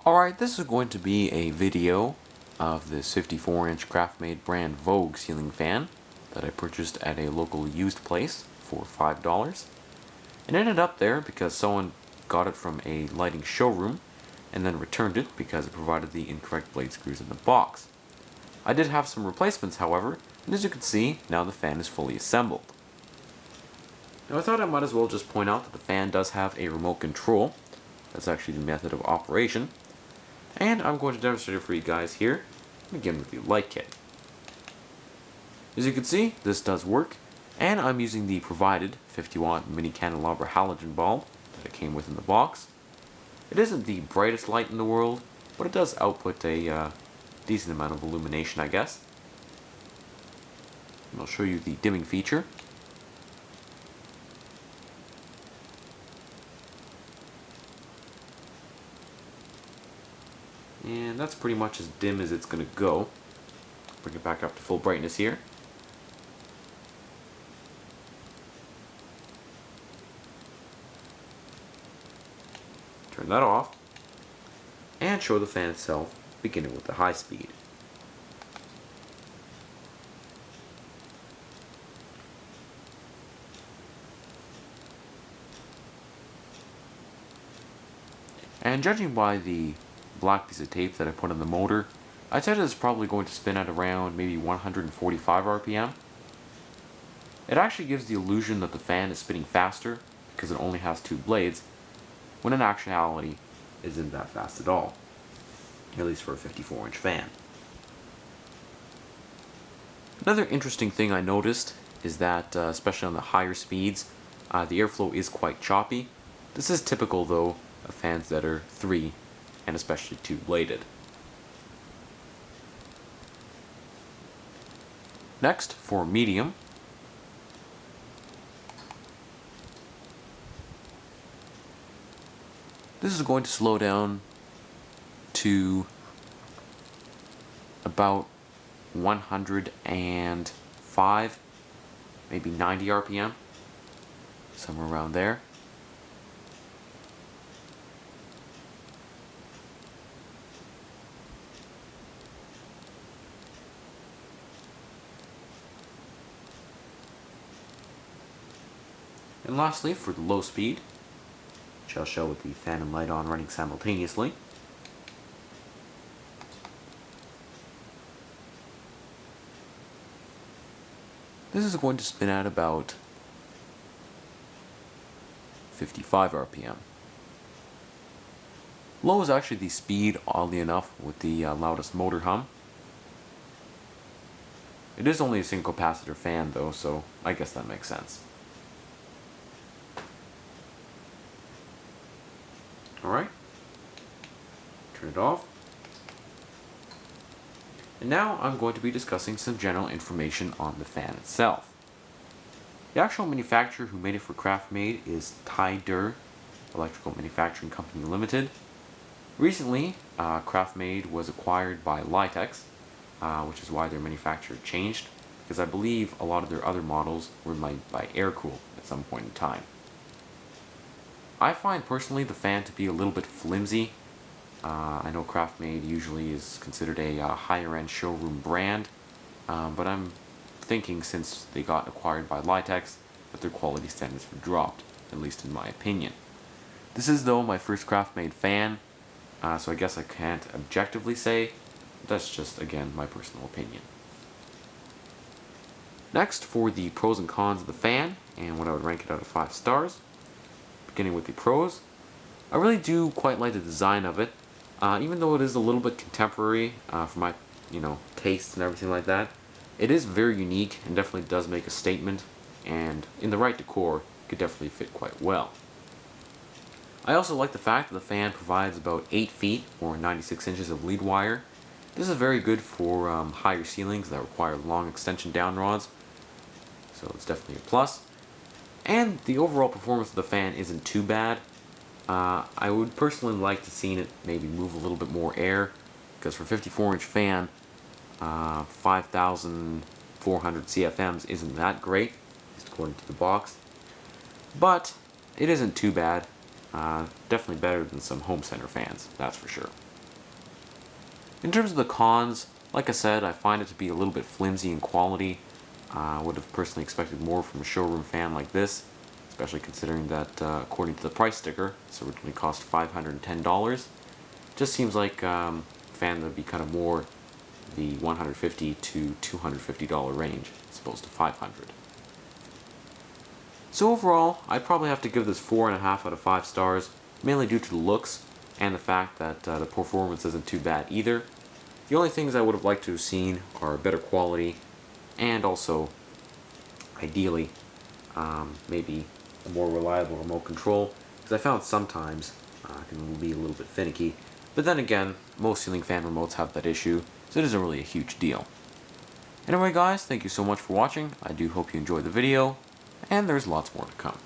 Alright, this is going to be a video of this 54-inch Craftmade brand Vogue ceiling fan that I purchased at a local used place for $5. It ended up there because someone got it from a lighting showroom and then returned it because it provided the incorrect blade screws in the box. I did have some replacements, however, and as you can see, now the fan is fully assembled. Now I thought I might as well just point out that the fan does have a remote control. That's actually the method of operation. And I'm going to demonstrate it for you guys here, begin with the light kit. As you can see, this does work, and I'm using the provided 50-watt mini candelabra halogen bulb that it came with in the box. It isn't the brightest light in the world, but it does output a decent amount of illumination, I guess. And I'll show you the dimming feature. And that's pretty much as dim as it's going to go. Bring it back up to full brightness here. Turn that off. And show the fan itself, beginning with the high speed. And judging by the black piece of tape that I put on the motor, I'd say that it's probably going to spin at around maybe 145 RPM. It actually gives the illusion that the fan is spinning faster because it only has two blades, when in actuality it isn't that fast at all, at least for a 54-inch fan. Another interesting thing I noticed is that, especially on the higher speeds, the airflow is quite choppy. This is typical though of fans that are 3 and especially two-bladed. Next, for medium, this is going to slow down to about 105, maybe 90 RPM, somewhere around there. And lastly, for the low speed, which I'll show with the fan and light on running simultaneously. This is going to spin at about 55 RPM. Low is actually the speed, oddly enough, with the loudest motor hum. It is only a single capacitor fan though, so I guess that makes sense. Alright, turn it off. And now I'm going to be discussing some general information on the fan itself. The actual manufacturer who made it for Craftmade is Tyder Electrical Manufacturing Company Limited. Recently, Craftmade was acquired by Litex, which is why their manufacturer changed, because I believe a lot of their other models were made by Aircool at some point in time. I find personally the fan to be a little bit flimsy. I know Craftmade usually is considered a higher end showroom brand, but I'm thinking since they got acquired by Litex that their quality standards have dropped, at least in my opinion. This is though my first Craftmade fan, so I guess I can't objectively say, but that's just again my personal opinion. Next, for the pros and cons of the fan, and what I would rank it out of 5 stars. Beginning with the pros, I really do quite like the design of it, even though it is a little bit contemporary for my taste and everything like that. It is very unique and definitely does make a statement, and in the right decor could definitely fit quite well. I also like the fact that the fan provides about 8 feet or 96 inches of lead wire. This is very good for higher ceilings that require long extension down rods, so it's definitely a plus. And the overall performance of the fan isn't too bad. I would personally like to see it maybe move a little bit more air, because for a 54-inch fan, 5,400 CFMs isn't that great, at least according to the box. But it isn't too bad. Definitely better than some home center fans, that's for sure. In terms of the cons, like I said, I find it to be a little bit flimsy in quality. I would have personally expected more from a showroom fan like this, especially considering that according to the price sticker, this originally cost $510. Just seems like a fan that would be kind of more the $150 to $250 range as opposed to $500. So overall, I'd probably have to give this 4.5 out of 5 stars, mainly due to the looks and the fact that the performance isn't too bad either. The only things I would have liked to have seen are better quality and also, ideally, maybe a more reliable remote control, because I found sometimes it can be a little bit finicky. But then again, most ceiling fan remotes have that issue, so it isn't really a huge deal. Anyway guys, thank you so much for watching. I do hope you enjoyed the video, and there's lots more to come.